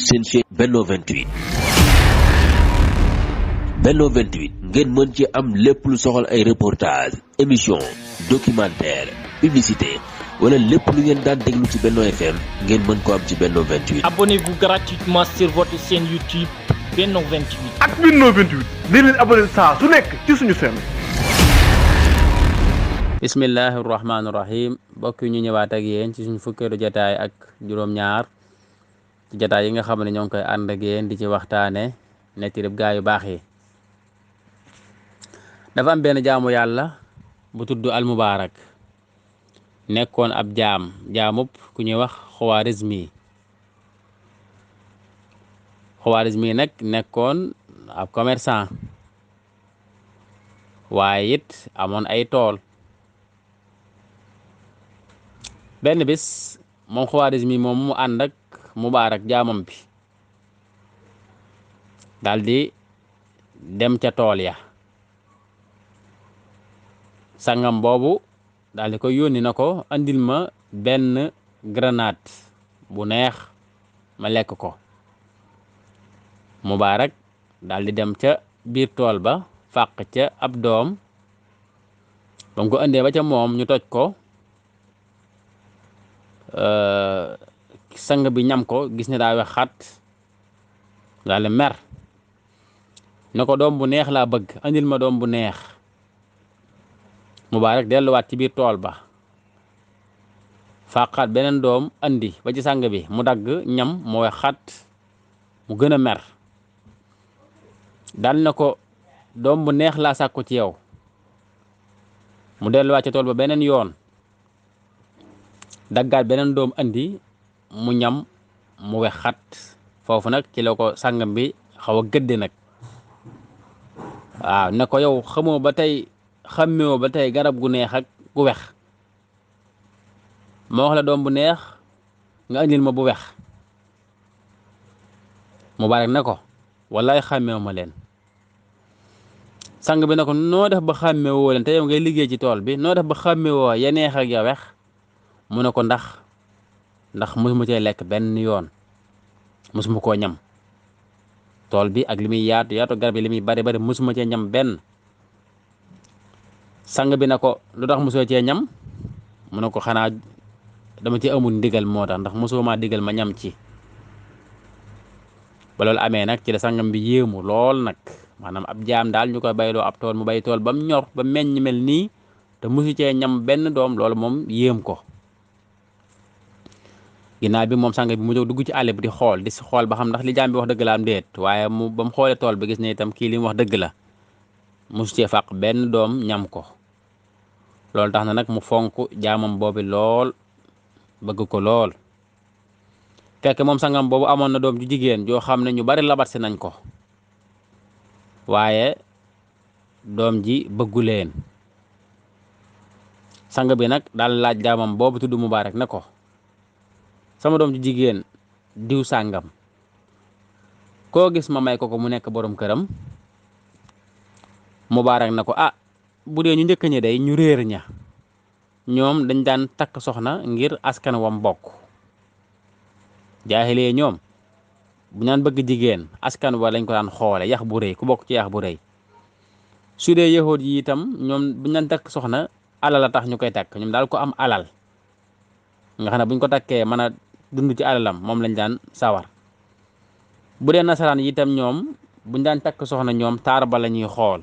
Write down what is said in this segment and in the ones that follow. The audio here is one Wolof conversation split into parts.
seen chaîne Benno 28 Benno 28 ngeen mën ci am lépp lu soxal ay reportage émission documentaire publicité wala lépp lu ngeen daan déglu ci Benno FM ngeen mën ko am ci Benno 28. Abonnez-vous gratuitement sur votre chaîne YouTube Benno 28. ak Benno 28 di leen abonné saa su nekk ci suñu chaîne. bismillahi rahmaani rahim bokk ñu ñëwaat ak yéen ci suñu fukkeelu jataay ak juróom-ñaar ci jataay yi nga xam ne ñoo ngi koy ànd ak yéen di ci waxtaane netti rëb gaa yu baax yi. dafa am benn jaamu yàlla bu tudd almubaarak nekkoon ab jaamub ku ñuy wax Xawaarizmi nag nekkoon ab commerçant waaye it amoon ay tool. benn bis moom Xawaarizmi moom mu ànd ak Mubaarak jaamam bi daldi dem ca tool ya. sangam boobu daldi ko yónni na ko andil ma benn grenade bu neex ma lekk ko. Mubaarak daldi dem ca biir tool ba fàq ca ab doom ba mu ko indee ba ca moom ñu toj ko. sang bi ñam ko gis ne daa wex xat daal mer ne ko doom bu neex laa bëgg andil ma doom bu neex. Mubaarak delluwaat ci biir tool ba fàqaat beneen doom andi ba ci sang bi mu dagg ñam mu wex xat mu gën a mer dal na ko doom bu neex laa sàkku ci yow. mu delluwaat ci tool ba beneen yoon daggaat beneen doom andi mu ñam mu wex xat foofu nag ci la ko sàngam bi xaw a gëdde nag waaw ne ko yow xamoo ba tey xàmmewoo ba tey garab gu neex ak gu wex ma wax la doom bu neex nga andil ma bu wex. Mubaarak ne ko wallaay xàmmewu ma leen. sang bi ne ko noo def ba xàmmewoo leen te yow ngay liggéey ci tool bi noo def ba xàmmewoo ya neex ak ya wex. mu ne ko ndax mosuma cee lekk benn yoon mosuma koo ñam tool bi ak li muy yaatu garab yi li muy bari mosuma cee ñam benn. sang bi ne ko lu tax mosoo cee ñam mu ne ko xanaa dama ci amul ndigal moo tax ndax mosoo maa digal ma ñam ci. ba loolu amee nag ci la sangam bi yéemu lool nag maanaam ab jaam daal ñu koy bayloo ab tool mu bay tool ba mu ñor ba meññ mel nii te mosu cee ñam benn doom loolu moom yéem ko. ginnaaw bi moom sang bi mu jóg dugg ci àll bi di xool ba xam ndax li jaam bi wax dëgg la am déet waaye ba mu xoolee tool bi gis ne itam kii li mu wax dëgg la mosu cee fàq benn doom ñam ko. loolu tax na nag mu fonk jaamam boobu lool bëgg ko lool. fekk moom sangam boobu amoon na doom ju jigéen joo xam ne ñu bari labat si nañ ko waaye doom ji bëggu leen. sang bi nag daal laaj jaamam boobu tudd Mubaarak ne ko sama doom ju jigéen diw sàngam koo gis ma may ko mu nekk borom këram. Mubaarak na ko bu dee ñu njëkk ñi day ñu réer ña ñoom dañ daan takk soxna ngir askan wam bokk. jaaxilee ñoom bu ñaan bëgg jigéen askan wa lañ ko daan xoole yax bu rëy ku bokk ci yax bu rëy. su dee yahood yi itam ñoom buñ daan takk soxna alal la tax ñu koy takk ñoom daal ko am alal nga xam ne buñ ko takkee mën a dund ci alalam moom lañ daan sawar. bu dee nasaraan yi itam ñoom buñ daan takk soxna ñoom taar ba la ñuy xool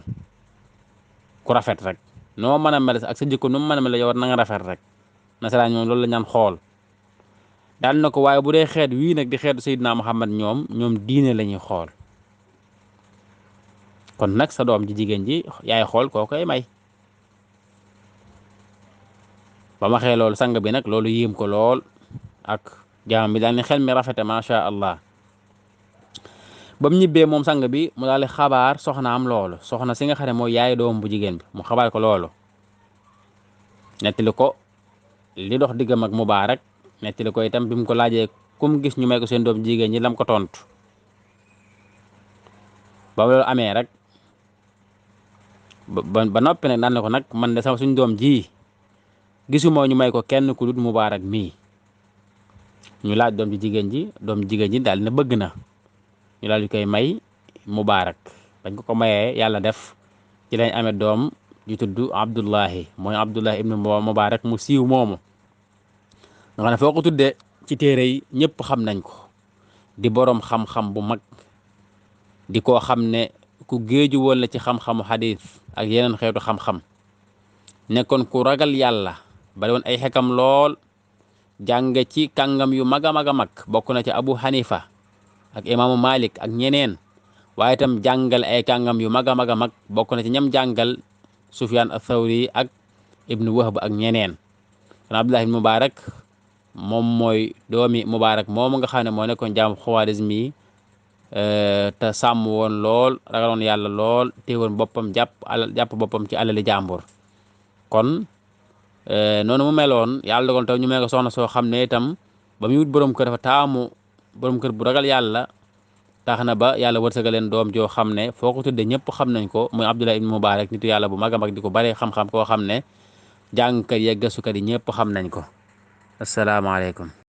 ku rafet rek noo mën a mel ak sa jikko nu mu mën a mel yow na nga rafet rek. nasaraan ñoom loolu la ñaan xool daal na ko waaye bu dee xeet wii nag di xeetu Seydina Muhammad ñoom diine la ñuy xool. kon nag sa doom ji jigéen ji yaay xool koo koy may. ba ma xee loolu sang bi nag loolu yéem ko lool ak jaam bi daal ni xel mi rafete macha allah. ba mu ñibbee moom sang bi mu daal di xabaar soxnaam loolu soxna si nga xam ne mooy yaay doom bu jigéen bi mu xabaar ko loolu. nettali ko li dox diggam ak Mubaarak nettali ko itam bi mu ko laajee kum gis ñu may ko seen doom jigéen ñi lam ko tontu. ba loolu amee rek ba noppi nag daan na ko nag man de sama suñ doom ji gisuma ñu may ko kenn ku dul Mubaarak mii ñu laaj doom jigéen ji daal dina bëgg na ñu daal di koy may Mubaarak bañ ko mayee yàlla def ci lañ amee doom ju tudd Abdullahi mooy Abdullahi ibnu Mubaarak mu siiw moomu nga xam ne foo ko tuddee ci téere yi ñëpp xam nañ ko di boroom xam-xam bu mag di koo xam ne ku géeju woon la ci xam-xamu xadiis ak yeneen xeetu xam-xam nekkoon ku ragal yàlla bari woon ay xekam lool jànge ci kàngam yu mag a mag a mag bokk na ci Abu Hanifa ak imaamu Malik ak ñeneen waaye itam jàngal ay kàngam yu mag a mag a mag bokk na ci ñam jàngal Sufyaan ath-Thawri ak ibnu Wahb ak ñeneen kon Abdullah ibn Mubarak moom mooy doomi Mubarak moomu nga xam ne moo nekkoon jaam Xawaarizmi te sàmm woon lool ragaloon yàlla lool téewoon boppam jàpp boppam ci alali jàmbur kon noonu mu meloon yàlla dogal taw ñu may ko soxna soo xam ne itam ba muy wut borom kër dafa taamu borom kër bu ragal yàlla tax na ba yàlla wërsëgaleen doom joo xam ne foo ko tuddee ñëpp xam nañ ko muy Abdullah ibn Mubarak nitu yàlla bu mag a mag di ko bare xam-xam koo xam ne jàngkat yeeg gëstukat yi ñëpp xam nañ ko asalaamaaleykum